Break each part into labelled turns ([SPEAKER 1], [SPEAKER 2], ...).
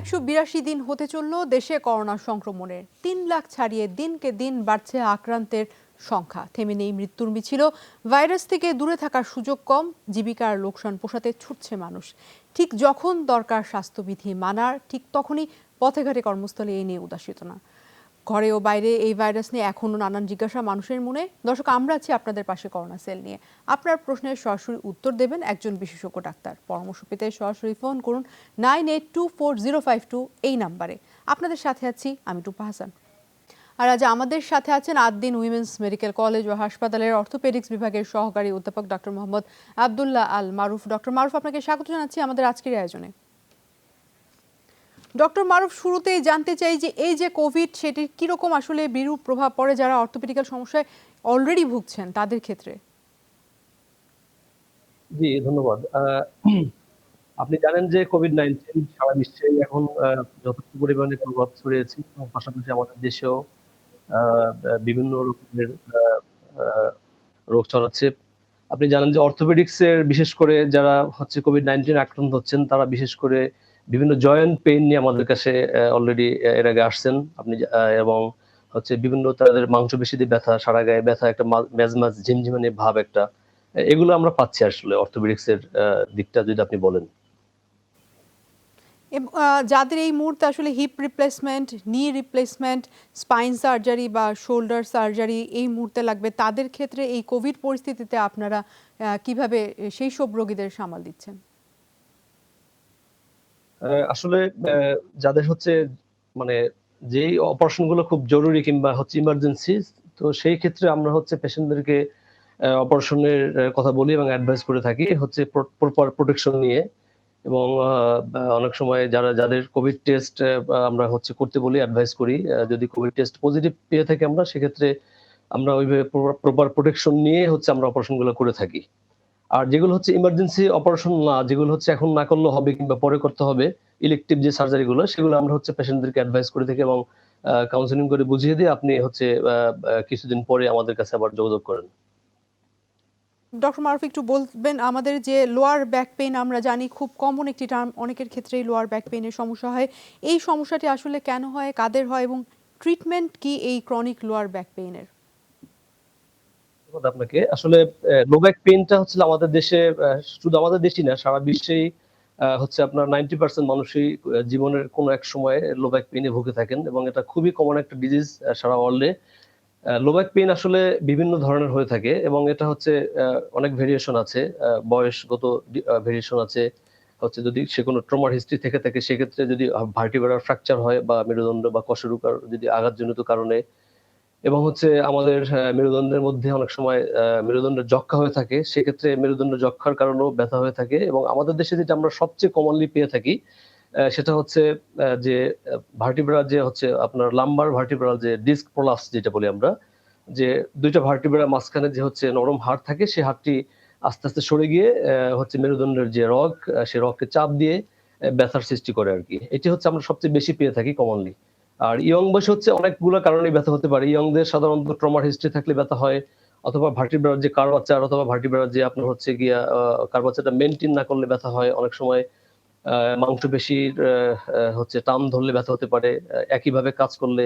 [SPEAKER 1] 182 দিন হতে চলল দেশে করোনা সংক্রমণের 3 লাখ ছাড়িয়ে দিনকে দিন বাড়ছে আক্রান্তের সংখ্যা। থেমে নেই মৃত্যুর মিছিল। ভাইরাস থেকে দূরে থাকার সুযোগ কম, জীবিকার লোকসান পোষাতে ছুটছে মানুষ। ঠিক যখন দরকার স্বাস্থ্যবিধি মানার, ঠিক তখনই পথে ঘাটে কর্মস্থলে এই নিয়ে উদাসীনতা। ঘরে ও বাইরে এই ভাইরাস নিয়ে এখনো নানান জিজ্ঞাসা মানুষের মনে। দর্শক, আমরা আছি আপনাদের পাশে করোনা সেল নিয়ে। আপনার প্রশ্নের সরাসরি উত্তর দেবেন একজন বিশেষজ্ঞ ডাক্তার। পরামর্শ পেতে সরাসরি ফোন করুন 982405 এই নাম্বারে। আপনাদের সাথে আছি আমি টুপা হাসান। আর আজ আমাদের সাথে আছেন আদ্দিন উইমেন্স মেডিকেল কলেজ ও হাসপাতালের অর্থোপেডিক্স বিভাগের সহকারী অধ্যাপক ডক্টর মোহাম্মদ আবদুল্লাহ আল মারুফ। ডক্টর মারুফ, আপনাকে স্বাগত জানাচ্ছি আমাদের আজকের আয়োজনে। ডক্টর মারুফ, শুরুতেই জানতে চাই যে এই যে কোভিড, সেটির কিরকম আসলে বিরূপ প্রভাব পড়ে যারা অর্থোপেডিক্যাল সমস্যায় অলরেডি ভুগছেন তাদের ক্ষেত্রে?
[SPEAKER 2] জি, ধন্যবাদ। আপনি জানেন যে কোভিড-19 সারা বিশ্বে এখন যথেষ্ট পরিমাণে প্রভাব ছড়িয়েছে এবং পাশাপাশি আমাদের দেশেও বিভিন্ন রকমের রোগ ছড়াচ্ছে। আপনি জানেন যে অর্থোপেডিক্সের বিশেষ করে যারা হচ্ছে কোভিড-19 আক্রান্ত হচ্ছেন তারা বিশেষ করে বিভিন্ন জয়েন্ট পেইন নিয়ে আমাদের কাছে অলরেডি এর আগে আসছেন। এবং হচ্ছে বিভিন্ন তাদের মাংসপেশিতে ব্যথা, সারা গায়ে ব্যথা, একটা ম্যাজম্যাজ ঝিমঝিমানি ভাব একটা, এগুলো আমরা পাচ্ছি আসলে অর্থোপেডিক্সের দিকটা যদি আপনি বলেন।
[SPEAKER 1] যাদের এই মুহূর্তে আসলে হিপ রিপ্লেসমেন্ট, নি রিপ্লেসমেন্ট, স্পাইন সার্জারি বা শোল্ডার সার্জারি এই মুহূর্তে লাগবে, তাদের ক্ষেত্রে এই কোভিড পরিস্থিতিতে আপনারা কিভাবে সেই সব রোগীদের সামাল দিচ্ছেন?
[SPEAKER 2] আসলে যাদের হচ্ছে মানে যেই অপারেশনগুলো খুব জরুরি কিংবা হচ্ছে ইমার্জেন্সি, তো সেই ক্ষেত্রে আমরা হচ্ছে পেশেন্টদেরকে অপারেশনের কথা বলি এবং অ্যাডভাইস করে থাকি হচ্ছে প্রপার প্রোটেকশন নিয়ে। এবং অনেক সময় যাদের কোভিড টেস্ট আমরা হচ্ছে করতে বলি, অ্যাডভাইস করি। যদি কোভিড টেস্ট পজিটিভ পেয়ে থাকি আমরা, সেক্ষেত্রে আমরা ওইভাবে প্রপার প্রোটেকশন নিয়ে হচ্ছে আমরা অপারেশনগুলো করে থাকি। আর যেগুলো হচ্ছে ইমার্জেন্সি অপারেশন না, যেগুলো হচ্ছে এখন না করলেও হবে কিংবা পরে করতে হবে, ইলেকটিভ যে সার্জারি গুলো, সেগুলো আমরা হচ্ছে পেশেন্টদেরকে অ্যাডভাইস করে থাকি এবং কাউন্সেলিং করে বুঝিয়ে দিয়ে আপনি হচ্ছে কিছুদিন পরে আমাদের কাছে আবার যোগাযোগ করেন।
[SPEAKER 1] ডক্টর মারুফ, একটু বলবেন আমাদের যে লোয়ার ব্যাক পেইন, আমরা জানি খুব কমন একটি টার্ম, অনেকের ক্ষেত্রেই লোয়ার ব্যাক পেইনের সমস্যা হয়। এই সমস্যাটি আসলে কেন হয়, কাদের হয় এবং ট্রিটমেন্ট কি এই ক্রনিক লোয়ার ব্যাক পেইনের?
[SPEAKER 2] আপনাকে আসলে লো ব্যাক পেইনটা হচ্ছে আমাদের দেশে, শুধু আমাদের দেশই না, সারা বিশ্বেই হচ্ছে আপনার 90% মানুষই জীবনের কোনো এক সময়ে লো ব্যাক পেইনে ভুগে থাকেন এবং এটা খুবই কমন একটা ডিজিজ সারা ওয়ার্ল্ডে। লো ব্যাক পেইন আসলে বিভিন্ন ধরনের হয়ে থাকে এবং এটা হচ্ছে অনেক ভেরিয়েশন আছে, বয়সগত ভেরিয়েশন আছে। হচ্ছে যদি সে কোনো ট্রমার হিস্ট্রি থেকে থাকে, সেক্ষেত্রে যদি ভার্টিব্রাল ফ্র্যাকচার হয় বা মেরুদণ্ড বা কশেরুকার যদি আঘাতজনিত কারণে, এবং হচ্ছে আমাদের মেরুদণ্ডের মধ্যে অনেক সময় মেরুদণ্ডের যক্ষ্মা হয়ে থাকে, সেক্ষেত্রে মেরুদণ্ড যক্ষ্মার কারণেও ব্যথা হয়ে থাকে। এবং আমাদের দেশে যেটা আমরা সবচেয়ে কমনলি পেয়ে থাকি সেটা হচ্ছে যে ভার্টিব্রা, যে হচ্ছে আপনার লাম্বার ভার্টিব্রাল যে ডিস্ক প্রলাপস যেটা বলি আমরা, যে দুইটা ভার্টিব্রা মাঝখানে যে হচ্ছে নরম হাড় থাকে, সেই হাড়টি আস্তে আস্তে সরে গিয়ে হচ্ছে মেরুদণ্ডের যে রগ, সেই রগকে চাপ দিয়ে ব্যথার সৃষ্টি করে আর কি। এটি হচ্ছে আমরা সবচেয়ে বেশি পেয়ে থাকি কমনলি। আর ইয়ং বয়সে হচ্ছে অনেকগুলো কারণে ব্যথা হতে পারে। ইয়ংদের সাধারণত ট্রমার হিস্ট্রি থাকলে ব্যথা হয়, অথবা ভার্টিব্রার যে কার্ভাচার, অথবা ভার্টিব্রার যে আপনার হচ্ছে গিয়া কার্ভাচারটা মেইনটেইন না করলে ব্যথা হয়। অনেক সময় মাংসপেশির হচ্ছে টান ধরলে ব্যথা হতে পারে। একইভাবে কাজ করলে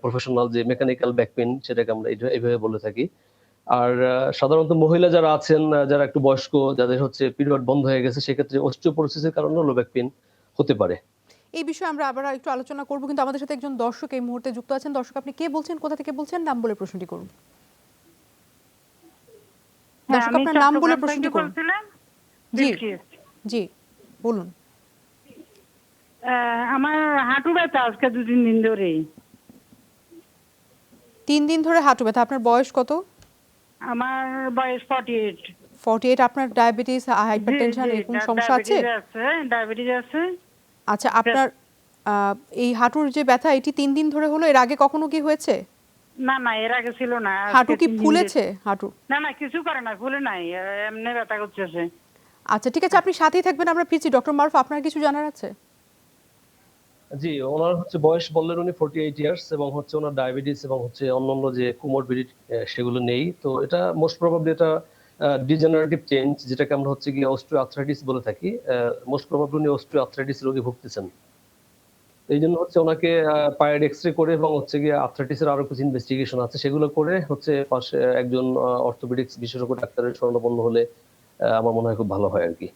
[SPEAKER 2] প্রফেশনাল যে মেকানিক্যাল ব্যাক পেইন, সেটাকে আমরা এইভাবে বলে থাকি। আর সাধারণত মহিলা যারা আছেন, যারা একটু বয়স্ক, যাদের হচ্ছে পিরিয়ড বন্ধ হয়ে গেছে, সেক্ষেত্রে অস্টিওপোরোসিসের কারণেও লো ব্যাক পেইন হতে পারে।
[SPEAKER 1] এই বিষয়ে আমরা আবার একটু আলোচনা করব, কিন্তু আমাদের সাথে একজন দর্শক এই মুহূর্তে যুক্ত আছেন। দর্শক, আপনি কে বলছেন, কোথা থেকে বলছেন, নাম বলে প্রশ্নটি করুন। দর্শক, আপনার নাম বলে প্রশ্নটি করুন। জি জি, বলুন।
[SPEAKER 3] আমার হাঁটু ব্যথা আজকে 2-3 দিন ধরে।
[SPEAKER 1] 3 দিন ধরে হাঁটু ব্যথা। আপনার বয়স কত?
[SPEAKER 3] আমার বয়স 48।
[SPEAKER 1] 48। আপনার ডায়াবেটিস, হাইপারটেনশন এরকম সমস্যা আছে?
[SPEAKER 3] ডায়াবেটিস আছে।
[SPEAKER 1] আচ্ছা, আপনার এই হাঁটুর যে ব্যথা, এটি 3 দিন ধরে হলো, এর আগে কখনো কি হয়েছে?
[SPEAKER 3] না না, এর আগে ছিল না।
[SPEAKER 1] হাঁটু কি ফুলেছে? হাঁটু
[SPEAKER 3] না না, কিছু করে না, ফুলে নাই, এমনি ব্যথা করতেছে।
[SPEAKER 1] আচ্ছা, ঠিক আছে, আপনি সাথেই থাকবেন, আমরা ফিরছি। ডক্টর মারুফ, আপনার কিছু জানার আছে?
[SPEAKER 2] জি, ওনার হচ্ছে বয়স বললেন উনি 48 ইয়ার্স, এবং হচ্ছে ওনার ডায়াবেটিস এবং হচ্ছে অন্যান্য যে কোমরবিডিটি সেগুলো নেই। তো এটা মোস্ট প্রবাবলি এটা ডিজেনারেটিভ চেঞ্জ, যেটাকে আমরা হচ্ছে গিয়ে অস্টিও আর্থ্রাইটিস বলে থাকি। মোস্ট প্রবাবলি উনি অস্টিও আর্থ্রাইটিস রোগে ভুগতেছেন। এই জন্য হচ্ছে ওনাকে পায়ের এক্সরে করে এবং হচ্ছে গিয়ে আর্থ্রাইটিসের আরো কিছু ইনভেস্টিগেশন আছে সেগুলো করে হচ্ছে পাশে একজন অর্থোপেডিক্স বিশেষজ্ঞ ডাক্তারের শরণাপন্ন হলে আমার মনে হয় খুব ভালো হয় আর কি।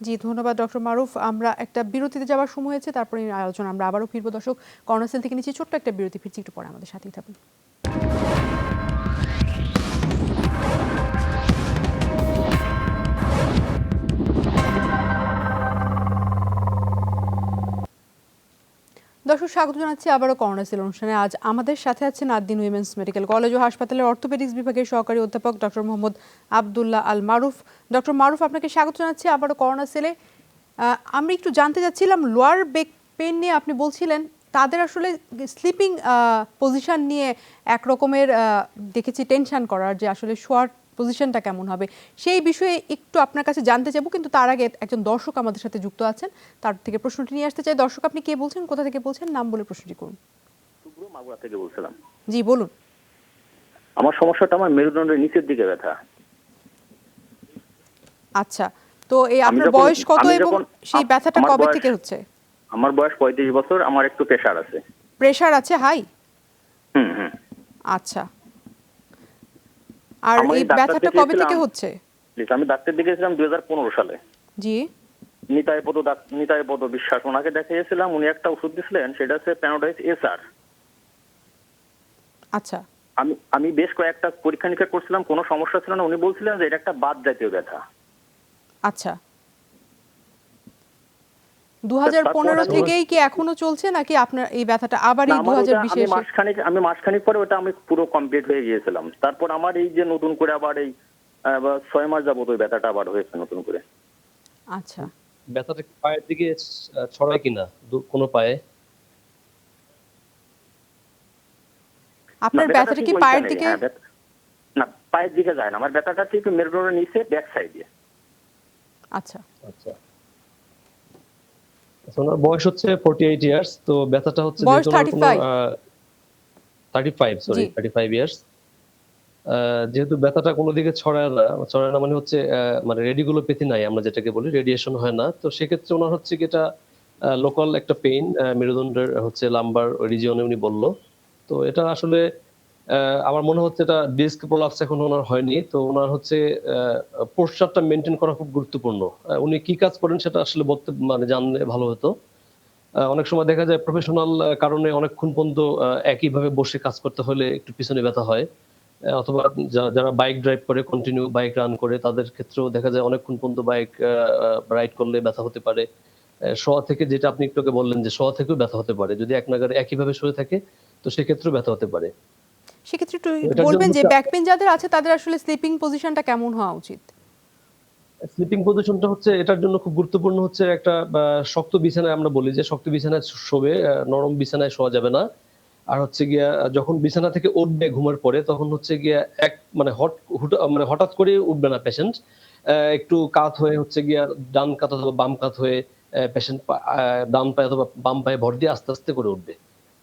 [SPEAKER 1] জি, ধন্যবাদ ডক্টর মারুফ। আমরা একটা বিরতিতে যাওয়ার সময় হয়েছে, তারপরে এই আলোচনা আমরা আবারও ফিরবো। দর্শক, কর্নার থেকে নিচে ছোট্ট একটা বিরতি, ফিরছি একটু পরে, আমাদের সাথেই থাকুন। দর্শক, স্বাগত জানাচ্ছি আবারও কর্নার সেল অনুষ্ঠানে। আজ আমাদের সাথে আছেন আদ্দিন উইমেন্স মেডিকেল কলেজ ও হাসপাতালের অর্থোপেডিক্স বিভাগের সহকারী অধ্যাপক ডক্টর মোহাম্মদ আবদুল্লাহ আল মারুফ। ডক্টর মারুফ, আপনাকে স্বাগত জানাচ্ছি আবারও কর্নার সেলে। আমি একটু জানতে চাচ্ছিলাম, লোয়ার বেক পেন নিয়ে আপনি বলছিলেন তাদের আসলে স্লিপিং পজিশন নিয়ে এক রকমের দেখেছি টেনশন করার, যে আসলে শোয়ার পজিশনটা কেমন হবে সেই বিষয়ে একটু আপনার কাছে জানতে চাইবো। কিন্তু তার আগে একজন দর্শক আমাদের সাথে যুক্ত আছেন, তার থেকে প্রশ্নটি নিয়ে আসতে চাই। দর্শক, আপনি কে বলছেন, কোথা থেকে বলছেন, নাম বলে প্রশ্নটি করুন।
[SPEAKER 4] মাগুরা থেকে বলছিলাম।
[SPEAKER 1] জি, বলুন।
[SPEAKER 4] আমার সমস্যাটা আমার মেরুদণ্ডের নিচের দিকে ব্যথা।
[SPEAKER 1] আচ্ছা, তো এই আপনার বয়স কত এবং সেই ব্যথাটা কবে থেকে হচ্ছে?
[SPEAKER 4] আমার বয়স 35 বছর। আমার একটু প্রেশার আছে।
[SPEAKER 1] প্রেশার আছে হাই?
[SPEAKER 4] হুম হুম।
[SPEAKER 1] আচ্ছা, আর এই ব্যথাটা কবে থেকে হচ্ছে?
[SPEAKER 4] আমি ডাক্তার দেখিয়েছিলাম 2015 সালে।
[SPEAKER 1] জি।
[SPEAKER 4] নিতাইপদ বিশ্বাস, ওনাকে দেখিয়েছিলাম। উনি একটা ওষুধ দিয়েছিলেন, সেটা হচ্ছে প্যানোডাইজ এসআর।
[SPEAKER 1] আচ্ছা।
[SPEAKER 4] আমি বেশ কয়েকটা পরীক্ষা নিরীক্ষা করছিলাম, কোনো সমস্যা ছিল না। উনি বলছিলেন যে এটা একটা বাত জাতীয় ব্যথা।
[SPEAKER 1] আচ্ছা, 2015 থেকেই কি এখনো চলছে, নাকি আপনার এই ব্যথাটা আবার এই 2020 এ?
[SPEAKER 4] আমি মাসখানেক পরে ওটা আমি পুরো কমপ্লিট হয়ে গিয়েছিলাম। তারপর আমার এই যে নতুন করে আবার এই 6 মাস যাবত ওই ব্যথাটা আবার হয়েছে নতুন করে।
[SPEAKER 1] আচ্ছা,
[SPEAKER 2] ব্যথাটা পায়ের দিকে ছড়ায় কিনা কোনো পায়ে?
[SPEAKER 1] আপনার ব্যথাটা কি পায়ের দিকে?
[SPEAKER 4] না, পায়ের দিকে যায় না। আমার ব্যথাটা ঠিক মেরুদণ্ডের নিচে ব্যাক সাইডে।
[SPEAKER 1] আচ্ছা
[SPEAKER 2] আচ্ছা, ওনার বয়স হচ্ছে 48 ইয়ার্স। তো ব্যথাটা হচ্ছে
[SPEAKER 1] বয়স 35
[SPEAKER 2] ইয়ার্স। যেহেতু ব্যথাটা কোনো দিকে ছড়ায় না মানে হচ্ছে মানে রেডিকুলোপ্যাথি নাই, আমরা যেটাকে বলি, রেডিয়েশন হয় না। তো সেক্ষেত্রে ওনার হচ্ছে কি এটা লোকাল একটা পেইন মেরুদণ্ডের হচ্ছে লাম্বার রিজিয়নে উনি বললো। তো এটা আসলে আমার মনে হচ্ছে এটা ডিস্ক প্রলাপস এখন ওনার হয়নি। তো ওনার হচ্ছে পোস্টারটা মেনটেন করা খুব গুরুত্বপূর্ণ। উনি কি কাজ করেন সেটা আসলে বলতে মানে জানলে ভালো হতো। অনেক সময় দেখা যায় প্রফেশনাল কারণে অনেকক্ষণ পর্যন্ত একইভাবে বসে কাজ করতে হলে একটু পিছনে ব্যথা হয়। অথবা যারা বাইক ড্রাইভ করে, কন্টিনিউ বাইক রান করে, তাদের ক্ষেত্রেও দেখা যায় অনেকক্ষণ পর্যন্ত বাইক রাইড করলে ব্যথা হতে পারে। শোয়া থেকে, যেটা আপনি একটু আগে বললেন যে শোয়া থেকেও ব্যথা হতে পারে, যদি এক নাগাড়ে একইভাবে শুয়ে থাকে তো সেক্ষেত্রেও ব্যথা হতে পারে।
[SPEAKER 1] সেক্ষেত্রে একটু বলবেন যে ব্যাক পেইন যাদের আছে তাদের আসলে স্লিপিং পজিশনটা কেমন হওয়া উচিত?
[SPEAKER 2] স্লিপিং পজিশনটা হচ্ছে এটার জন্য খুব গুরুত্বপূর্ণ হচ্ছে একটা শক্ত বিছানায়, আমরা বলি যে শক্ত বিছানায় শোবে, নরম বিছানায় শোয়া যাবে না। আর হচ্ছে গিয়া যখন বিছানা থেকে উঠবে ঘুমের পরে, তখন হচ্ছে গিয়া মানে হঠাৎ করে উঠবে না পেশেন্ট। একটু কাত হয়ে হচ্ছে গিয়া ডান কাত অথবা বাম কাত হয়ে পেশেন্ট ডান পায়ে অথবা বাম পায়ে ভর দিয়ে আস্তে আস্তে করে উঠবে।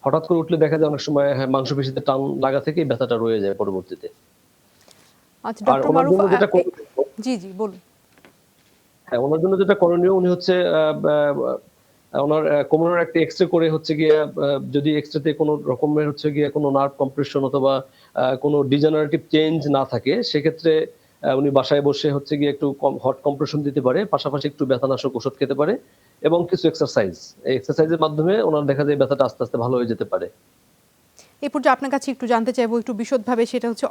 [SPEAKER 2] হঠাৎ করে উঠলে দেখা যায় অনেক সময় মাংসপেশিতে টান লাগা থেকে ব্যথাটা রয়ে যায় পরবর্তীতে।
[SPEAKER 1] আচ্ছা ডক্টর মারুফ, জি জি বলুন।
[SPEAKER 2] হ্যাঁ, ওনার জন্য যেটা করণীয়, উনি হচ্ছে ওনার কোমরের একটা এক্সরে করে হচ্ছে গিয়ে, যদি এক্সরেতে কোনো রকমের হচ্ছে গিয়ে কোনো নার্ভ কম্প্রেশন অথবা কোনো ডিজেনারেটিভ চেঞ্জ না থাকে, সেক্ষেত্রে উনি বাসায় বসে হচ্ছে গিয়ে একটু হট কম্প্রেশন দিতে পারে, পাশাপাশি একটু ব্যথানাশক ওষুধ খেতে পারে এবং কিছু এক্সারসাইজ। এই এক্সারসাইজের মাধ্যমে ওনার দেখা যায় ব্যথাটা আস্তে আস্তে ভালো হয়ে যেতে পারে।
[SPEAKER 1] এই পর্যায়ে আপনার কাছে একটু জানতে চাইবো একটু বিশদভাবে, সেটা হচ্ছে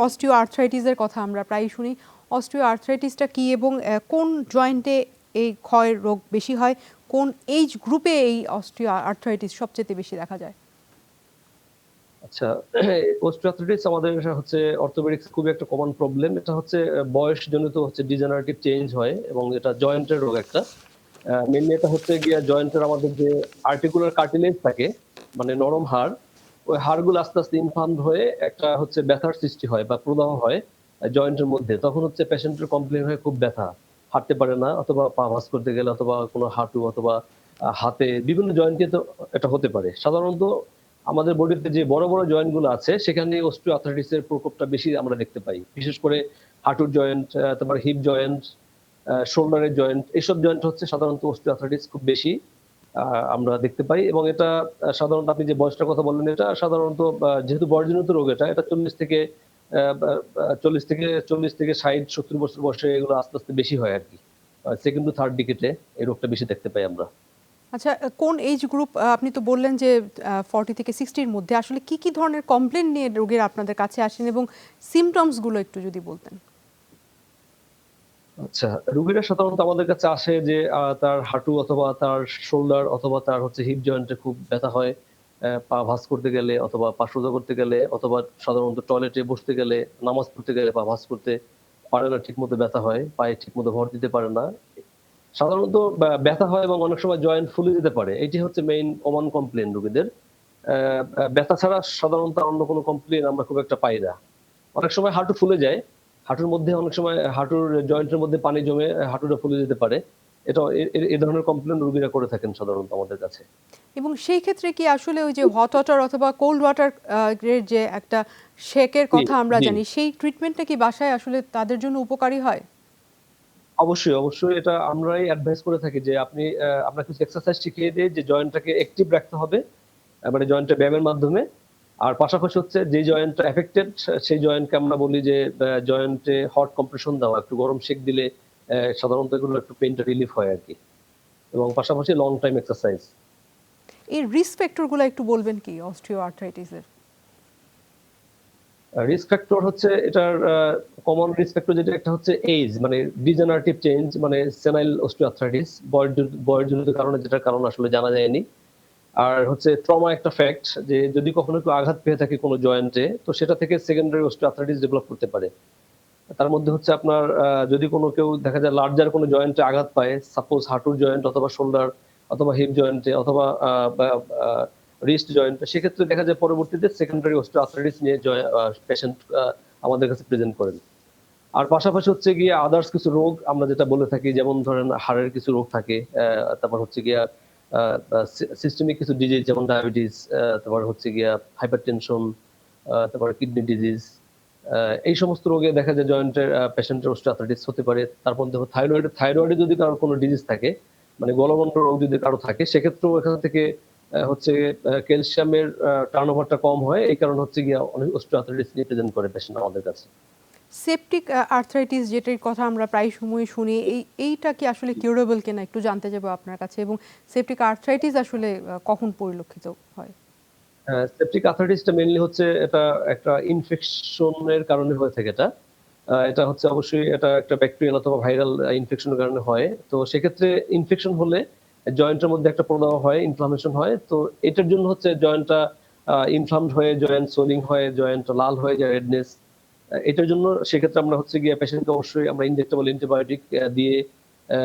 [SPEAKER 1] অস্টিও আর্থ্রাইটিসের কথা আমরা প্রায়ই শুনি। অস্টিও আর্থ্রাইটিসটা কি এবং কোন জয়েন্টে এই ক্ষয়ের রোগ বেশি হয়, কোন এইজ গ্রুপে এই অস্টিও আর্থ্রাইটিস সবচেয়ে বেশি দেখা যায়?
[SPEAKER 2] আচ্ছা, অস্টিওআর্থ্রাইটিস আমাদের হচ্ছে অর্থোপেডিক্স খুবই একটা কমন প্রবলেম। এটা হচ্ছে বয়সজনিত হচ্ছে ডিজেনারেটিভ চেঞ্জ হয় এবং এটা জয়েন্টের রোগ একটা। মেইনলি এটা হচ্ছে গিয়া জয়েন্টের আমাদের যে আর্টিকুলার কার্টিলেজ থাকে, মানে নরম হাড়, ওই হাড়গুলো আস্তে আস্তে ইনফার্মড হয়ে একটা হচ্ছে ব্যথার সৃষ্টি হয় বা প্রদাহ হয় জয়েন্টের মধ্যে। তখন হচ্ছে পেশেন্টের কমপ্লেইন হয় খুব ব্যথা, হাঁটতে পারে না, অথবা পা ভাঁজ করতে গেলে, অথবা কোনো হাঁটু অথবা হাতে, বিভিন্ন জয়েন্টে তো এটা হতে পারে। সাধারণত আমাদের বডিতে যে বড় বড় জয়েন্ট গুলো আছে সেখানে অস্টিওআর্থ্রাইটিসের প্রকোপটা বেশি আমরা দেখতে পাই, বিশেষ করে হাঁটুর জয়েন্ট, তারপর হিপ জয়েন্ট, শোল্ডারের জয়েন্ট, এইসব জয়েন্ট হচ্ছে সাধারণত অস্টিওআর্থ্রাইটিস খুব বেশি। আমরা দেখতে পাই, এবং এটা সাধারণত আপনি যে বয়সটার কথা বললেন, এটা সাধারণত যেহেতু বয়সজনিত রোগ, এটা 40 থেকে 60-70 বছর বয়সে এগুলো আস্তে আস্তে বেশি হয় আর কি। সেকেন্ড টু থার্ড ডিকেটে এই রোগটা বেশি দেখতে পাই আমরা।
[SPEAKER 1] আচ্ছা, কোন এজ গ্রুপ? আপনি তো বললেন যে 40 থেকে 60 এর মধ্যে আসলে কি ধরনের কমপ্লেন নিয়ে রোগীরা আপনাদের কাছে আসেন এবং সিমটমস গুলো একটু যদি বলতেন।
[SPEAKER 2] আচ্ছা, রোগীরা সাধারণত আমাদের কাছে আসে যে তার হাঁটু অথবা তার শোল্ডার অথবা তার হচ্ছে হিপ জয়েন্টে খুব ব্যথা হয়। পা ভাঁজ করতে গেলে অথবা পা সোজা করতে গেলে অথবা সাধারণত টয়লেটে বসতে গেলে, নামাজ পড়তে গেলে পা ভাঁজ করতে পারে না, ঠিকমতো ব্যথা হয়। পায়ে ঠিকমতো ভর দিতে পারে না। সাধারণত ব্যথা হয় এবং অনেক সময় জয়েন্ট ফুলে যেতে পারে। এটি হচ্ছে মেইন কমন কমপ্লেইন রোগীদের। ব্যথা ছাড়া সাধারণত অন্য কোনো কমপ্লেইন আমরা খুব একটা পাই না। অনেক সময় হাঁটু ফুলে যায়। হাঁটুর মধ্যে অনেক সময় হাঁটুর জয়েন্টের মধ্যে পানি জমে হাঁটুটা ফুলে যেতে পারে। এটা এ ধরনের কমপ্লেইন রোগীরা করে থাকেন সাধারণত আমাদের কাছে।
[SPEAKER 1] এবং সেই ক্ষেত্রে কি আসলে ওই যে হট ওয়াটার অথবা কোল্ড ওয়াটার এর যে একটা শেকের
[SPEAKER 2] জি,
[SPEAKER 1] কথা আমরা
[SPEAKER 2] জি।
[SPEAKER 1] জানি, সেই ট্রিটমেন্টটা কি বাসায় আসলে তাদের জন্য উপকারী হয়?
[SPEAKER 2] অবশ্যই এটা আমরাই অ্যাডভাইস করে থাকি যে আপনি আমরা কিছু এক্সারসাইজ শিখিয়ে দেই যে জয়েন্টটাকে অ্যাক্টিভ রাখতে হবে। মানে জয়েন্টটা ব্যায়ামের মাধ্যমে। আর পাশাপাশি হচ্ছে যে জয়েন্টটা এফেক্টেড সেই জয়েন্টকে আমরা বলি যে জয়েন্টে হট কম্প্রেশন দেওয়া, একটু গরম শেক দিলে সাধারণত এগুলো একটু পেইনটা রিলিফ হয় আরকি। এবং পাশাপাশি লং টাইম এক্সারসাইজ।
[SPEAKER 1] এই রিস্ক ফ্যাক্টর গুলো একটু বলবেন কি অস্টিও আর্থ্রাইটিসের?
[SPEAKER 2] রিস্ক ফ্যাক্টর হচ্ছে এটার কমন রিস্ক ফ্যাক্টর যেটা, একটা হচ্ছে এইজ, মানে ডিজেনারেটিভ চেঞ্জ, মানে সেনাইল অস্টিওআর্থ্রাইটিস, বয়সজনিত কারণে, যেটার কারণ আসলে জানা যায়নি। আর হচ্ছে ট্রমা একটা ফ্যাক্ট, যে যদি কখনো কেউ আঘাত পেয়ে থাকে কোনো জয়েন্টে, তো সেটা থেকে সেকেন্ডারি অস্টিওআর্থ্রাইটিস ডেভেলপ করতে পারে। তার মধ্যে হচ্ছে আপনার যদি কেউ দেখা যায় লার্জার কোনো জয়েন্টে আঘাত পায়, সাপোজ হাঁটুর জয়েন্ট অথবা শোল্ডার অথবা হিপ জয়েন্টে অথবা রিস্ট জয়েন্টে, সেক্ষেত্রে দেখা যায় পরবর্তীতে সেকেন্ডারি অস্টিওআর্থ্রাইটিস নিয়ে পেশেন্ট আমাদের কাছে প্রেজেন্ট করেন। আর পাশাপাশি হচ্ছে গিয়ে আদার্স কিছু রোগ আমরা যেটা বলে থাকি, যেমন ধরেন হাড়ের কিছু রোগ থাকে, তারপর হচ্ছে গিয়া সিস্টেমিক কিছু ডিজিজ, যেমন ডায়াবেটিস, তারপর হচ্ছে গিয়া হাইপারটেনশন, তারপর কিডনি ডিজিজ, এই সমস্ত রোগে দেখা যায় জয়েন্টের পেশেন্টের অস্টিওআর্থ্রাইটিস হতে পারে। তার মধ্যে থাইরয়েডে যদি কারোর কোনো ডিজিজ থাকে, মানে গলগণ্ড রোগ যদি কারো থাকে, সেক্ষেত্রেও এখান থেকে হচ্ছে ক্যালসিয়ামের টার্নওভারটা কম হয়। এই কারণে হচ্ছে গিয়া অনেক অস্টিওআর্থ্রাইটিস নিয়ে প্রেজেন্ট করে পেশেন্ট আমাদের কাছে।
[SPEAKER 1] সেপটিক আর্থ্রাইটিস যেটার কথা আমরা প্রায় সময় শুনি, এইটা কি আসলে কিউরেবল কিনা একটু জানতে যাবো আপনার কাছে। এবং সেপটিক আর্থ্রাইটিস আসলে কখন পরিলক্ষিত হয়?
[SPEAKER 2] সেপটিক আর্থ্রাইটিসটা মেইনলি হচ্ছে এটা একটা ইনফেকশনের কারণে হয়ে থাকে এটা। এটা হচ্ছে অবশ্যই এটা একটা ব্যাকটেরিয়াল অথবা ভাইরাল ইনফেকশনের কারণে হয়। তো সেক্ষেত্রে ইনফেকশন হলে জয়েন্টের মধ্যে একটা প্রদাহ হয়, ইনফ্লামেশন হয়। তো এটার জন্য হচ্ছে জয়েন্টটা ইনফ্লামড হয়ে জয়েন্ট সোলিং হয়, জয়েন্ট লাল হয়ে যায়, রেডনেস। এটার জন্য সেক্ষেত্রে আমরা হচ্ছে গিয়ে পেশেন্টকে অবশ্যই আমরা ইনজেক্টেবল অ্যান্টিবায়োটিক দিয়ে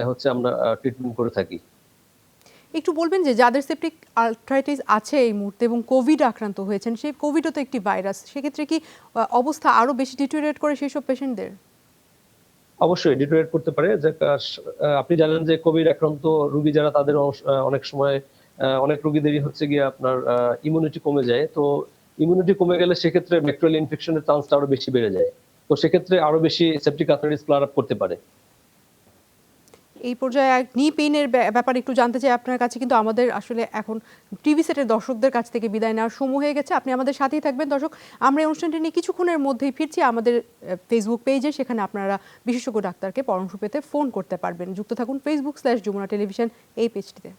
[SPEAKER 2] হচ্ছে আমরা ট্রিটমেন্ট করে থাকি।
[SPEAKER 1] একটু বলবেন যে যাদের সেপটিক আর্থ্রাইটিস আছে এই মুহূর্তে এবং কোভিড আক্রান্ত হয়েছেন, সেই কোভিডও তো একটি ভাইরাস, সেক্ষেত্রে কি অবস্থা আরো বেশি ডিটেরিয়রেট করে সেই সব পেশেন্টদের?
[SPEAKER 2] অবশ্যই ডিটোরিয়েট করতে পারে। যে আপনি জানেন যে কোভিড আক্রান্ত রোগী যারা, তাদের অনেক সময় অনেক রোগীদেরই হচ্ছে গিয়ে আপনার ইমিউনিটি কমে যায়। তো ইমিউনিটি কমে গেলে সেক্ষেত্রে ব্যাকটেরিয়াল ইনফেকশনের চান্সটা আরো বেশি বেড়ে যায়। তো সেক্ষেত্রে আরো বেশি সেপটিক আর্থ্রাইটিস ফ্লার আপ করতে পারে।
[SPEAKER 1] এই পর্যায়ে নি পেইনের ব্যাপারে একটু জানতে চাই আপনার কাছে, কিন্তু আমাদের আসলে এখন টিভি সেটের দর্শকদের কাছ থেকে বিদায় নেওয়ার সময় হয়ে গেছে। আপনি আমাদের সাথেই থাকবেন দর্শক। আমরা এই অনুষ্ঠানটি নিয়ে কিছুক্ষণের মধ্যেই ফিরছি আমাদের ফেসবুক পেজে, সেখানে আপনারা বিশেষজ্ঞ ডাক্তারকে পরামর্শ পেতে ফোন করতে পারবেন। যুক্ত থাকুন Facebook/যমুনা টেলিভিশন এই পেজটিতে।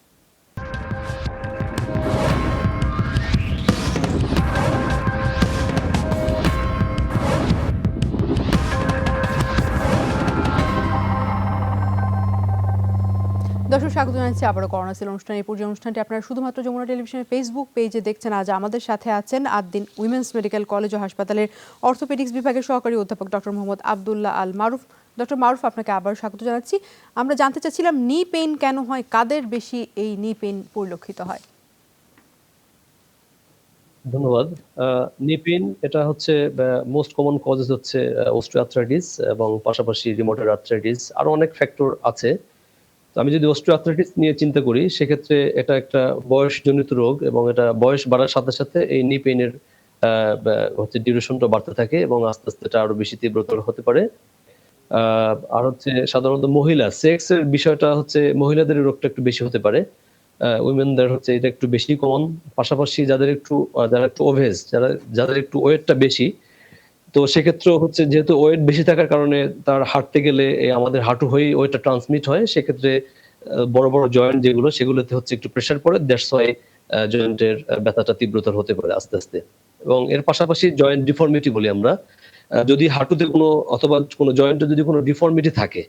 [SPEAKER 1] দর্শক, স্বাগত জানাচ্ছি আবারও করোনা সেল অনুষ্ঠানে। এই পর্যায়ে অনুষ্ঠানটি আপনারা শুধুমাত্র যমুনা টেলিভিশনের ফেসবুক পেজে দেখছেন। আজ আমাদের সাথে আছেন আদ্দিন উইমেন্স মেডিকেল কলেজ ও হাসপাতালের অর্থোপেডিক্স বিভাগের সহকারী অধ্যাপক ডক্টর মোহাম্মদ আব্দুল্লাহ আল মারুফ। ডক্টর মারুফ, আপনাকে আবার স্বাগত জানাচ্ছি। আমরা জানতে চাচ্ছিলাম নি পেইন কেন হয়, কাদের বেশি এই নি পেইন পরিলক্ষিত হয়?
[SPEAKER 2] ধন্যবাদ। নি পেইন এটা হচ্ছে মোস্ট কমন কজেস হচ্ছে অস্টিওআর্থ্রাইটিস এবং পাশাপাশি রিউমাটয়েড আর্থ্রাইটিস, আরো অনেক ফ্যাক্টর আছে। তো আমি যদি অস্টিওআর্থ্রাইটিস নিয়ে চিন্তা করি, সেক্ষেত্রে এটা একটা বয়সজনিত রোগ এবং এটা বয়স বাড়ার সাথে সাথে এই নি পেইনের হচ্ছে ডিউরেশনটা বাড়তে থাকে এবং আস্তে আস্তে এটা আরো বেশি তীব্রতর হতে পারে। আর হচ্ছে সাধারণত মহিলা সেক্স এর বিষয়টা হচ্ছে মহিলাদের রোগটা একটু বেশি হতে পারে। উইমেনদের হচ্ছে এটা একটু বেশি কমন। পাশাপাশি যারা একটু ওবেজ, যাদের একটু ওয়েটটা বেশি, তো সেক্ষেত্রেও হচ্ছে যেহেতু ওয়েট বেশি থাকার কারণে তার হাঁটতে গেলে আমাদের হাঁটু হয়েই ওয়েটটা ট্রান্সমিট হয়। সেক্ষেত্রে বড়, বড় জয়েন্ট যেগুলো সেগুলোতে হচ্ছে একটু প্রেশার পড়ে। দ্যাটস হোয়াই জয়েন্টের ব্যথাটা তীব্রতর হতে পারে আস্তে, আস্তে। এবং এর পাশাপাশি জয়েন্ট ডিফর্মিটি বলি আমরা। যদি হাঁটুতে অথবা কোনো জয়েন্টে যদি কোনো ডিফর্মিটি থাকে,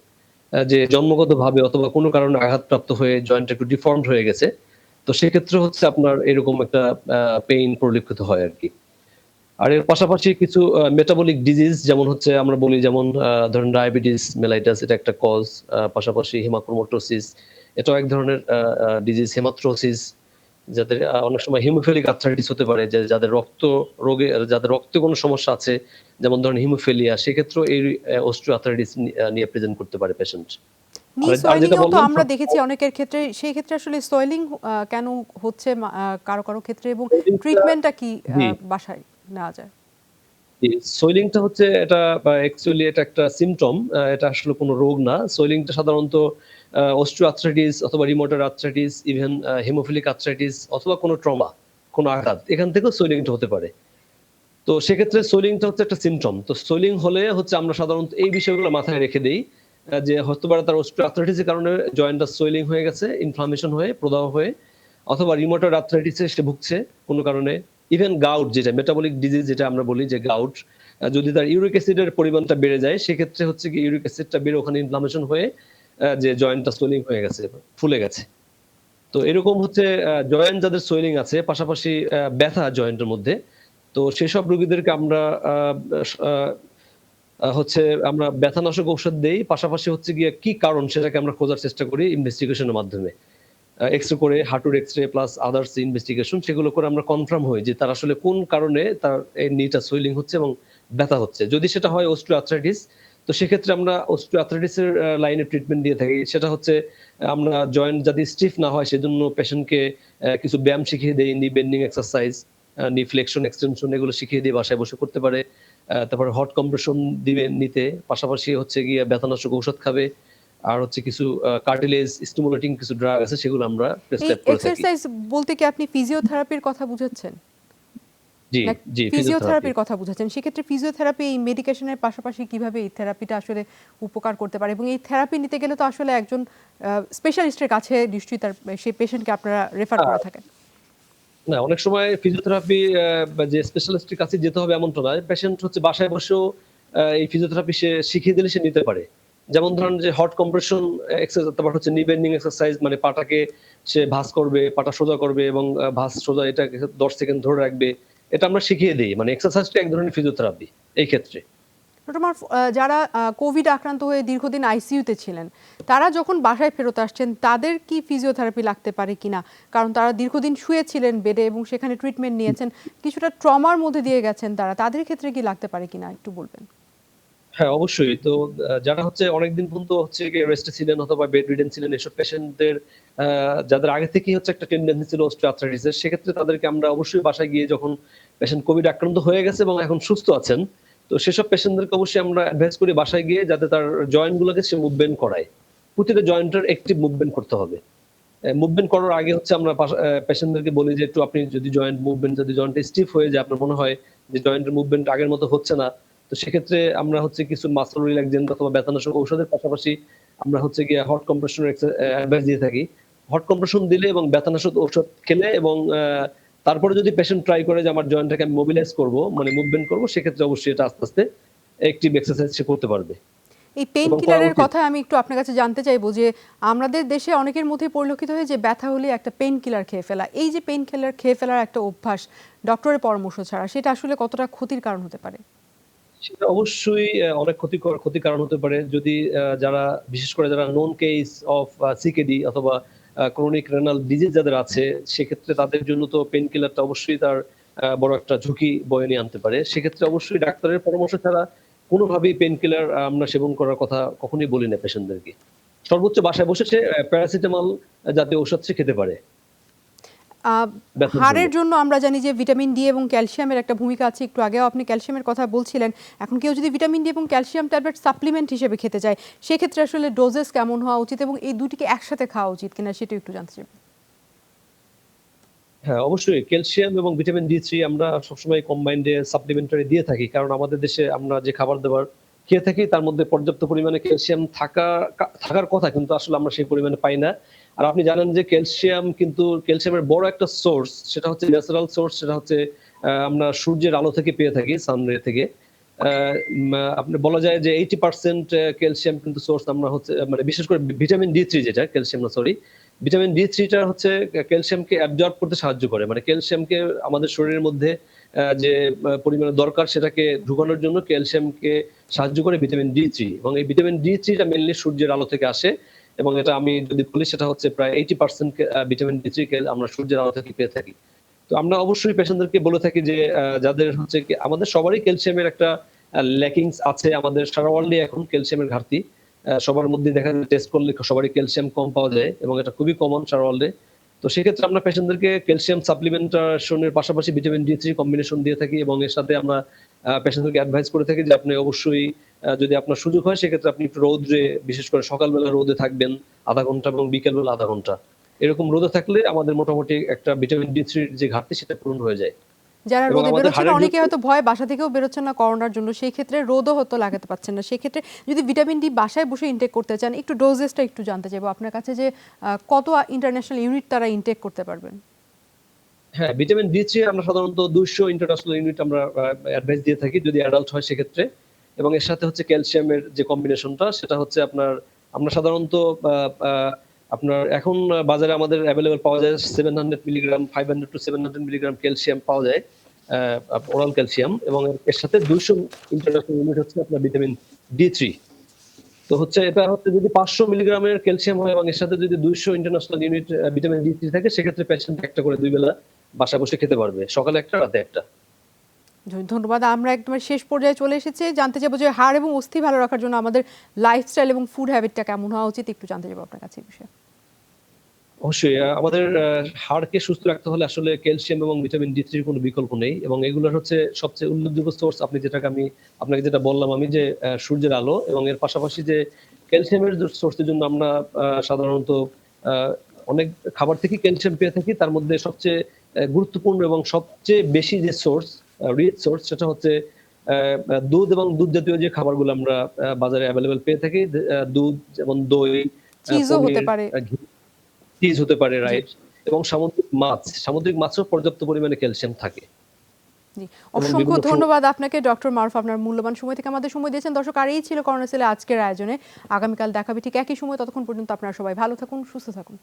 [SPEAKER 2] যে জন্মগতভাবে অথবা কোনো কারণে আঘাতপ্রাপ্ত হয়ে জয়েন্টটা একটু ডিফর্মড হয়ে গেছে, তো সেক্ষেত্রে হচ্ছে আপনার এরকম একটা পেইন পরিলক্ষিত হয় আরকি। আর এর পাশাপাশি কিছু মেটাবলিক ডিজিজ যেমন হচ্ছে আমরা বলি, যেমন ধরেন ডায়াবেটিস মেলাইটাস, এটা একটা কজ। পাশাপাশি হেমাক্রোমোটোসিস, এটাও এক ধরনের ডিজিজ। হেমাথ্রোসিস, যাদের অনেক সময় হিমোফিলিক আর্থ্রাইটিস হতে পারে, যাদের রক্তে কোনো সমস্যা আছে, যেমন ধরেন হিমোফিলিয়া, সেক্ষেত্রেও এই অস্টিও আর্থ্রাইটিস নিয়ে প্রেজেন্ট করতে পারে পেশেন্ট।
[SPEAKER 1] নি
[SPEAKER 2] আর
[SPEAKER 1] সোয়েলিং
[SPEAKER 2] যেটা
[SPEAKER 1] এও তো
[SPEAKER 2] বললাম
[SPEAKER 1] আমরা দেখেছি অনেকের ক্ষেত্রে, সেই ক্ষেত্রে আসলে সোয়েলিং কেন হচ্ছে কারো কারো ক্ষেত্রে, এবং ট্রিটমেন্টটা কি
[SPEAKER 2] জি,
[SPEAKER 1] বাসায় নেওয়া যায়?
[SPEAKER 2] জি, সোয়েলিংটা হচ্ছে এটা অ্যাকচুয়ালি এটা একটা সিম্পটম। এটা আসলে কোনো রোগ না। সোয়েলিংটা সাধারণত অস্টিও আর্থ্রাইটিস অথবা রিউমাটয়েড আর্থ্রাইটিস, ইভেন হেমোফিলিক আর্থ্রাইটিস অথবা কোনো ট্রমা, কোনো আঘাত, এখান থেকেও সোয়েলিংটা হতে পারে। তো সেক্ষেত্রে সোয়েলিংটা হচ্ছে একটা সিম্পটম। তো সোয়েলিং হলে হচ্ছে আমরা সাধারণত এই বিষয়গুলো মাথায় রেখে দেই, যে হতে পারে তার অস্টিও আর্থ্রাইটিসের কারণে জয়েন্টটা সোয়েলিং হয়ে গেছে, ইনফ্লামেশন হয়ে, প্রদাহ হয়ে, অথবা রিউমাটয়েড আর্থ্রাইটিসে সে ভুগছে কোনো কারণে। ইভেন গাউট, যেটা মেটাবলিক ডিজিজ, যেটা আমরা বলি যে গাউট, যদি তার ইউরিক অ্যাসিডের পরিমাণটা বেড়ে যায়, সেক্ষেত্রে হচ্ছে কি ইউরিক অ্যাসিডটা বেড়ে ওখানে ইনফ্লামেশন হয়ে যে জয়েন্টটা সোয়েলিং হয়ে গেছে, ফুলে গেছে। তো এরকম হচ্ছে জয়েন্ট যাদের সোয়েলিং আছে, পাশাপাশি ব্যথা জয়েন্টের মধ্যে, তো সেসব রোগীদেরকে আমরা হচ্ছে আমরা ব্যথানাশক ঔষধ দেই। পাশাপাশি হচ্ছে গিয়ে কি কারণ সেটাকে আমরা খোঁজার চেষ্টা করি ইনভেস্টিগেশনের মাধ্যমে। এক্স-রে করে, হাঁটুর এক্স-রে প্লাস আদার্স ইনভেস্টিগেশন, সেগুলো করে আমরা কনফার্ম হই যে তার আসলে কোন কারণে তার এই নিটা সোয়েলিং হচ্ছে এবং ব্যথা হচ্ছে। যদি সেটা হয় অস্টিও আর্থ্রাইটিস, তো সেক্ষেত্রে আমরা অস্টিও আর্থ্রাইটিস এর লাইনে ট্রিটমেন্ট দিয়ে থাকি। সেটা হচ্ছে আমরা জয়েন্ট যাতে স্টিফ না হয় সেজন্য পেশেন্টকে কিছু ব্যায়াম শিখিয়ে দেই, নি বেন্ডিং এক্সারসাইজ, নি ফ্লেকশন, এক্সটেনশন, এগুলো শিখিয়ে দিয়ে বাসায় বসে করতে পারে। তারপরে হট কম্প্রেশন দিবে নিতে, পাশাপাশি হচ্ছে গিয়ে ব্যথানাশক ঔষধ খাবে। আর হচ্ছে কিছু কার্টিলেজ স্টিমুলেটিং কিছু ড্রাগ আছে, সেগুলো আমরা
[SPEAKER 1] এই
[SPEAKER 2] প্রেসক্রাইব করে থাকি।
[SPEAKER 1] এক্সারসাইজ বলতে কি আপনি ফিজিওথেরাপির কথা বুঝাচ্ছেন?
[SPEAKER 2] জি,
[SPEAKER 1] না
[SPEAKER 2] জি, ফিজিওথেরাপি।
[SPEAKER 1] ফিজিওথেরাপির কথা বুঝাচ্ছেন? সেক্ষেত্রে ফিজিওথেরাপি এই মেডিকেশনের পাশাপাশি কিভাবে এই থেরাপিটা আসলে উপকার করতে পারে, এবং এই থেরাপি নিতে গেলে তো আসলে একজন স্পেশালিস্টের কাছে নিশ্চয়ই তার সেই পেশেন্টকে আপনারা রেফার করে থাকেন।
[SPEAKER 2] না, অনেক সময় ফিজিওথেরাপি যে স্পেশালিস্টের কাছে যেতে হবে এমনটা নয়। পেশেন্ট হচ্ছে বাসায় বসেও এই ফিজিওথেরাপি সে শিখিয়ে দিলে সে নিতে পারে। যেমন ধরেন যে হট কম্প্রেশন এক্সারসাইজ, তারপর হচ্ছে নি বেন্ডিং এক্সারসাইজ, মানে পাটাকে সে ভাঁজ করবে, পাটা সোজা করবে এবং ভাঁজ সোজা এটাকে 10 সেকেন্ড ধরে রাখবে। এটা আমরা শিখিয়ে দেই। মানে এক্সারসাইজটা এক ধরনের ফিজিওথেরাপি এই ক্ষেত্রে।
[SPEAKER 1] তোমার যারা কোভিড আক্রান্ত হয়ে দীর্ঘদিন আইসিইউতে ছিলেন, তারা যখন বাসায় ফেরত আসছেন, তাদের কি ফিজিওথেরাপি লাগতে পারে কিনা? কারণ তারা দীর্ঘদিন শুয়েছিলেন বেডে এবং সেখানে ট্রিটমেন্ট নিয়েছেন, কিছুটা ট্রমার মধ্যে দিয়ে গেছেন তারা, তাদের ক্ষেত্রে কি লাগতে পারে কিনা একটু বলবেন?
[SPEAKER 2] হ্যাঁ, অবশ্যই। তো যারা হচ্ছে অনেকদিন পর্যন্ত হচ্ছে গিয়ে রেস্টে ছিলেন অথবা বেড রিডেন ছিলেন, এসব পেশেন্টদের যাদের আগে থেকেই হচ্ছে একটা টেন্ডেন্সি ছিল অস্টিও আর্থ্রাইটিসের, সেক্ষেত্রে তাদেরকে আমরা অবশ্যই বাসায় গিয়ে, যখন পেশেন্ট কোভিড আক্রান্ত হয়ে গেছে এবং এখন সুস্থ আছেন, তো সেসব পেশেন্টদেরকে অবশ্যই আমরা অ্যাডভাইস করি বাসায় গিয়ে যাতে তার জয়েন্ট গুলোকে সে মুভমেন্ট করায়। প্রতিটা জয়েন্টের অ্যাক্টিভ মুভমেন্ট করতে হবে। মুভমেন্ট করার আগে হচ্ছে আমরা পেশেন্টদেরকে বলি যে একটু আপনি যদি যদি জয়েন্টটা স্টিফ হয়ে যায়, আপনার মনে হয় যে জয়েন্টের মুভমেন্ট আগের মতো হচ্ছে না, তো সেক্ষেত্রে আমরা হচ্ছে কিছু মাসল রিল্যাক্সেন্ট অথবা ব্যথানাশক ঔষধের পাশাপাশি আমরা হচ্ছে গিয়ে হট কম্প্রেশন অ্যাডভাইস দিয়ে থাকি। হট কম্প্রেশন দিলে এবং ব্যথানাশক ঔষধ খেলে এবং তারপরে যদি পেশেন্ট ট্রাই করে যে আমার জয়েন্টটাকে আমি মোবিলাইজ করব, মানে মুভমেন্ট করব, সেক্ষেত্রে অবশ্যই এটা আস্তে আস্তে অ্যাক্টিভ এক্সারসাইজ সে করতে পারবে
[SPEAKER 1] এই পেইন
[SPEAKER 2] এবং করা
[SPEAKER 1] কিলারের
[SPEAKER 2] উচিত।
[SPEAKER 1] কথা আমি একটু আপনার কাছে জানতে চাইবো যে আমাদের দেশে অনেকের মধ্যে পরিলক্ষিত হয় যে ব্যথা হলে একটা পেইন কিলার খেয়ে ফেলা, এই যে পেইন কিলার খেয়ে ফেলার একটা অভ্যাস ডক্টরের পরামর্শ ছাড়া, সেটা আসলে কতটা ক্ষতির কারণ হতে পারে?
[SPEAKER 2] সেটা অবশ্যই অনেক ক্ষতির কারণ হতে পারে। যদি যারা, বিশেষ করে যারা নোন কেস অফ সিকেডি অথবা ক্রনিক রেনাল ডিজিজ যাদের আছে, সেক্ষেত্রে তাদের জন্য তো পেইন কিলারটা অবশ্যই তার বড় একটা ঝুঁকি বয়ে নিয়ে আনতে পারে। সেক্ষেত্রে অবশ্যই ডাক্তারের পরামর্শ ছাড়া কোনোভাবেই পেইন কিলার আমরা সেবন করার কথা কখনোই বলি না পেশেন্টদেরকে। সর্বোচ্চ বাসায় বসে সে প্যারাসিটামল জাতীয় ঔষধ সে খেতে পারে ব্যথার জন্য।
[SPEAKER 1] হাড়ের জন্য আমরা জানি যে ভিটামিন ডি এবং ক্যালসিয়ামের একটা ভূমিকা আছে, একটু আগেও আপনি ক্যালসিয়ামের কথা বলছিলেন। এখন কেউ যদি ভিটামিন ডি এবং ক্যালসিয়াম ট্যাবলেট সাপ্লিমেন্ট হিসেবে খেতে চায়, সেক্ষেত্রে আসলে ডোজেস কেমন হওয়া উচিত এবং এই দুটিকে একসাথে খাওয়া উচিত কিনা সেটা একটু জানতে চাই।
[SPEAKER 2] হ্যাঁ, অবশ্যই ক্যালসিয়াম এবং ভিটামিন ডি3 আমরা সবসময় কম্বাইন্ডে সাপ্লিমেন্টারি দিয়ে থাকি, কারণ আমাদের দেশে আমরা যে খাবার দাবার খেয়ে থাকি তার মধ্যে পর্যাপ্ত পরিমাণে ক্যালসিয়াম থাকার কথা, কিন্তু আসলে আমরা সেই পরিমাণে পাই না। আর আপনি জানেন যে ক্যালসিয়ামের বড় একটা সোর্স, সেটা হচ্ছে ন্যাচারাল সোর্স, সেটা হচ্ছে আমরা সূর্যের আলো থেকে পেয়ে থাকি, সানরে থেকে। আপনি বলা যায় যে 80% ক্যালসিয়াম কিন্তু সোর্স আমরা হচ্ছে মানে বিশেষ করে ভিটামিন ডি3, যেটা ক্যালসিয়াম না, সরি, ভিটামিন ডি3টা হচ্ছে ক্যালসিয়ামকে অ্যাবজর্ব করতে সাহায্য করে, মানে ক্যালসিয়ামকে আমাদের শরীরের মধ্যে যে পরিমাণে দরকার সেটাকে ঢুকানোর জন্য ক্যালসিয়ামকে সাহায্য করে ভিটামিন ডি3। এবং এই ভিটামিন ডি3টা মেইনলি সূর্যের আলো থেকে আসে, এবং এটা আমি যদি বলি সেটা হচ্ছে প্রায় 80% ভিটামিন ডি3 আমরা সূর্যের আলো থেকে পেয়ে থাকি। তো আমরা অবশ্যই পেশেন্টদেরকে বলে থাকি যে যাদের হচ্ছে আমাদের সবারই ক্যালসিয়ামের একটা ল্যাকিংস আছে, আমাদের সারা ওয়ার্ল্ডে এখন ক্যালসিয়ামের ঘাটতি। সবার মধ্যে দেখা যায় টেস্ট করলে সবারই ক্যালসিয়াম কম পাওয়া যায়, এবং এটা খুবই কমন সারা ওয়ার্ল্ডে। তো সেক্ষেত্রে আমরা পেশেন্টদেরকে ক্যালসিয়াম সাপ্লিমেন্টেশনের পাশাপাশি ভিটামিন ডি3 কম্বিনেশন দিয়ে থাকি, এবং এর সাথে আমরা পেশেন্টদেরকে অ্যাডভাইস করে থাকি যে আপনি অবশ্যই যদি আপনার সুযোগ হয় সেক্ষেত্রে আপনি একটু রৌদ্রে, বিশেষ করে সকালবেলা রোদে থাকবেন ০.৫ ঘন্টা এবং বিকেলবেলা ০.৫ ঘন্টা। এরকম রোদে থাকলে আমাদের মোটামুটি একটা ভিটামিন ডি3 যে ঘাটতি সেটা পূরণ হয়ে যায়।
[SPEAKER 1] যারা
[SPEAKER 2] এবং
[SPEAKER 1] রোদে
[SPEAKER 2] আমাদের
[SPEAKER 1] বেরোচ্ছেন,
[SPEAKER 2] হাড়ের
[SPEAKER 1] অনেকে হয়তো ভয় বাসা থেকেও বেরোচ্ছেন না করোনার জন্য, সেই ক্ষেত্রে রোদও হয়তো লাগাতে পারছেন না। সেই ক্ষেত্রে যদি ভিটামিন ডি বাসায় বসে ইনটেক করতে চান, একটু ডোজেসটা একটু জানতে চাইবো আপনার কাছে, যে কত ইন্টারন্যাশনাল ইউনিট তারা ইনটেক করতে পারবেন?
[SPEAKER 2] হ্যাঁ, ভিটামিন ডি3 আমরা সাধারণত 200 ইন্টারন্যাশনাল ইউনিট আমরা অ্যাডভাইস দিয়ে থাকি যদি অ্যাডাল্ট হয় সেক্ষেত্রে। এবং এর সাথে হচ্ছে ক্যালসিয়ামের যে কম্বিনেশনটা, সেটা হচ্ছে আমরা সাধারণত আপনার এখন বাজারে আমাদের অ্যাভেলেবল পাওয়া যায় 700 মিলিগ্রাম, 500 টু 700 মিলিগ্রাম ক্যালসিয়াম পাওয়া যায়, ওরাল ক্যালসিয়াম, এবং এর সাথে 200 ইন্টারন্যাশনাল ইউনিট হচ্ছে আপনার ভিটামিন ডি3। তো হচ্ছে এটা হচ্ছে যদি 500 মিলিগ্রামের ক্যালসিয়াম হয় এবং এর সাথে যদি 200 ইন্টারন্যাশনাল ইউনিট ভিটামিন ডি3 থাকে, সেক্ষেত্রে পেশেন্ট একটা করে 2 বেলা বাসায় বসে খেতে পারবে, সকালে একটা, রাতে একটা।
[SPEAKER 1] ধন্যবাদ। আমরা একদম শেষ পর্যায়ে চলে এসেছি। জানতে চাইবো যে হাড় এবং অস্থি ভালো রাখার জন্য আমাদের লাইফস্টাইল এবং ফুড হ্যাবিটটা কেমন হওয়া উচিত, একটু জানতে চাইবো আপনার কাছে এই বিষয়ে।
[SPEAKER 2] অবশ্যই আমাদের হাড়কে সুস্থ রাখতে হলে আসলে ক্যালসিয়াম এবং ভিটামিন ডি3 কোনো বিকল্প নেই, এবং এগুলোর হচ্ছে সবচেয়ে উল্লেখযোগ্য সোর্স আমি আপনাকে যেটা বললাম আমি, যে সূর্যের আলো, এবং এর পাশাপাশি যে ক্যালসিয়ামের সোর্সের জন্য আমরা সাধারণত অনেক খাবার থেকে ক্যালসিয়াম পেয়ে থাকি। তার মধ্যে সবচেয়ে গুরুত্বপূর্ণ এবং সবচেয়ে বেশি যে সোর্স, রিচ সোর্স, সেটা হচ্ছে দুধ এবং দুধ জাতীয় যে খাবারগুলো আমরা বাজারে অ্যাভেলেবল পেয়ে থাকি। দুধ যেমন দই,
[SPEAKER 1] চিজও হতে
[SPEAKER 2] পনির,
[SPEAKER 1] পারে।
[SPEAKER 2] ঘি, চিজ হতে পারে,
[SPEAKER 1] জি,
[SPEAKER 2] রাইট। এবং সামুদ্রিক মাছেও পর্যাপ্ত পরিমাণে ক্যালসিয়াম থাকে।
[SPEAKER 1] জি।
[SPEAKER 2] এবং
[SPEAKER 1] অসংখ্য
[SPEAKER 2] বিভিন্ন
[SPEAKER 1] ধন্যবাদ আপনাকে ডক্টর মারুফ, আপনার মূল্যবান সময় থেকে আমাদের সময় দিয়েছেন। দর্শক, আর এই ছিল করোনা সেলে আজকের আয়োজনে। আগামীকাল দেখাবে ঠিক একই সময়। ততক্ষণ পর্যন্ত আপনারা সবাই ভালো থাকুন, সুস্থ থাকুন।